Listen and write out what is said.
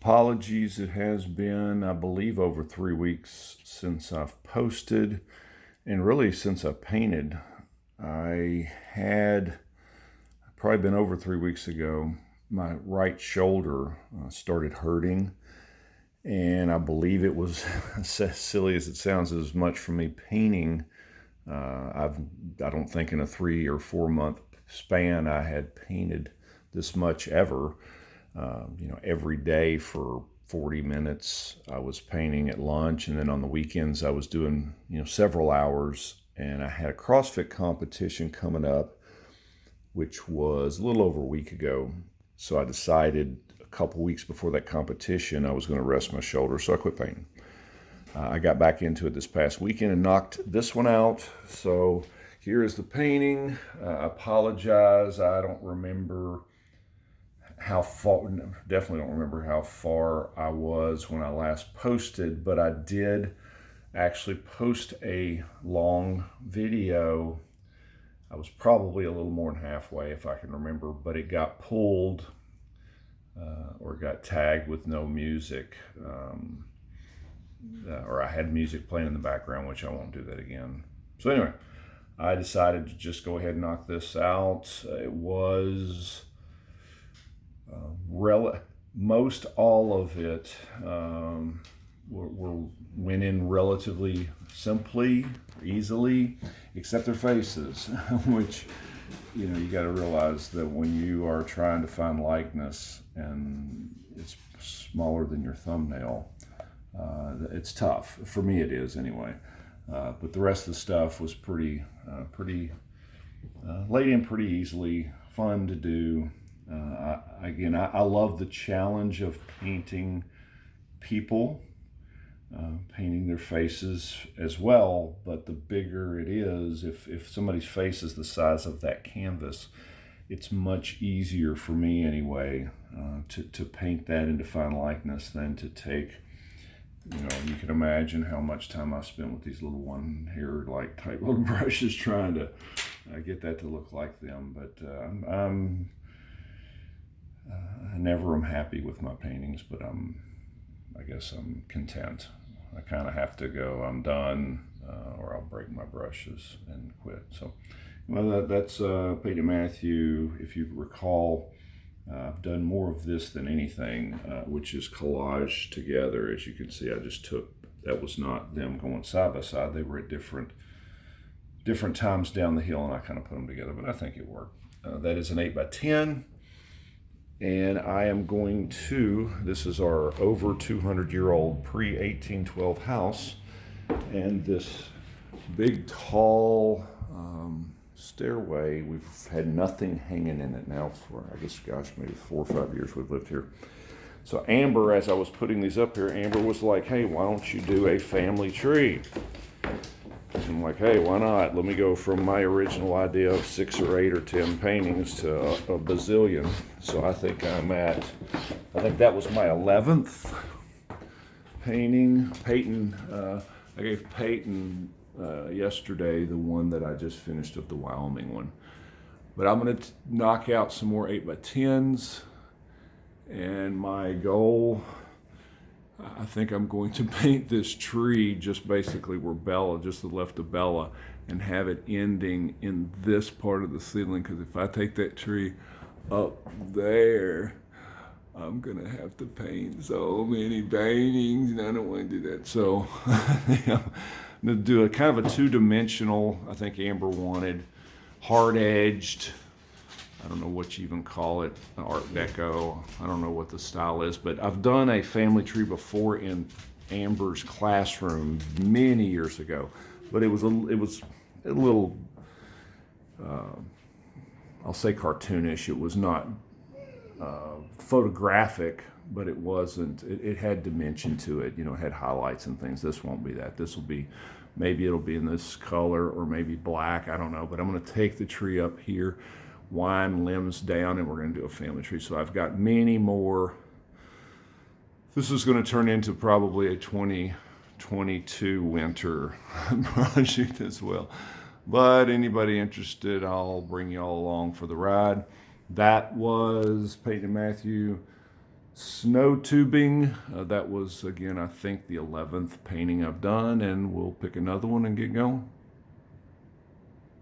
Apologies, it has been, I believe, over 3 weeks since I've posted, and really since I painted. I had probably been over 3 weeks ago, my right shoulder started hurting, and I believe it was, as silly as it sounds, as much from me painting. I don't think in a 3 or 4 month span I had painted this much ever. Every day for 40 minutes I was painting at lunch, and then on the weekends I was doing, several hours. And I had a CrossFit competition coming up, which was a little over a week ago. So I decided a couple weeks before that competition I was going to rest my shoulder, so I quit painting. I got back into it this past weekend and knocked this one out. So here is the painting. I apologize, I don't remember how far, definitely don't remember how far I was when I last posted, but I did actually post a long video. I was probably a little more than halfway, if I can remember, but it got pulled or got tagged with no music, or I had music playing in the background, which I won't do that again. So anyway, I decided to just go ahead and knock this out. It was most all of it went in relatively simply, easily, except their faces, which, you got to realize that when you are trying to find likeness and it's smaller than your thumbnail, it's tough. For me it is anyway. But the rest of the stuff was pretty laid in pretty easily, fun to do. I love the challenge of painting people, painting their faces as well, but the bigger it is, if somebody's face is the size of that canvas, it's much easier for me anyway to paint that into fine likeness than to take, you can imagine how much time I spent with these little one-hair type little brushes trying to get that to look like them. But I never am happy with my paintings, but I guess I'm content. I kind of have to go, I'm done, or I'll break my brushes and quit. So, that's Peter Matthew. If you recall, I've done more of this than anything, which is collage together. As you can see, I just that was not them going side by side. They were at different times down the hill, and I kind of put them together, but I think it worked. That is an 8x10. And I am going to, this is our over 200-year-old pre-1812 house, and this big, tall stairway, we've had nothing hanging in it now for, I guess, maybe 4 or 5 years we've lived here. So Amber, as I was putting these up here, Amber was like, hey, why don't you do a family tree? And I'm like, hey, why not? Let me go from my original idea of 6 or 8 or 10 paintings to a bazillion. So I think that was my 11th painting. I gave Peyton yesterday the one that I just finished of the Wyoming one. But I'm going to knock out some more 8x10s. And my goal, I think I'm going to paint this tree just basically where Bella, just the left of Bella, and have it ending in this part of the ceiling, because if I take that tree up there, I'm gonna have to paint so many paintings, and I don't want to do that. So I'm gonna do a kind of a 2-dimensional, I think Amber wanted, hard-edged, I don't know what you even call it, Art Deco. I don't know what the style is, but I've done a family tree before in Amber's classroom many years ago. But it was a little, I'll say cartoonish. It was not photographic, but it wasn't. It had dimension to it. It had highlights and things. This won't be that. This will be, maybe it'll be in this color or maybe black. I don't know. But I'm going to take the tree up here, wind limbs down, and we're going to do a family tree. So I've got many more. This is going to turn into probably a 2022 winter project as well. But anybody interested, I'll bring y'all along for the ride. That was Peyton and Matthew Snow tubing, that was, again, I think the 11th painting I've done, and we'll pick another one and get going.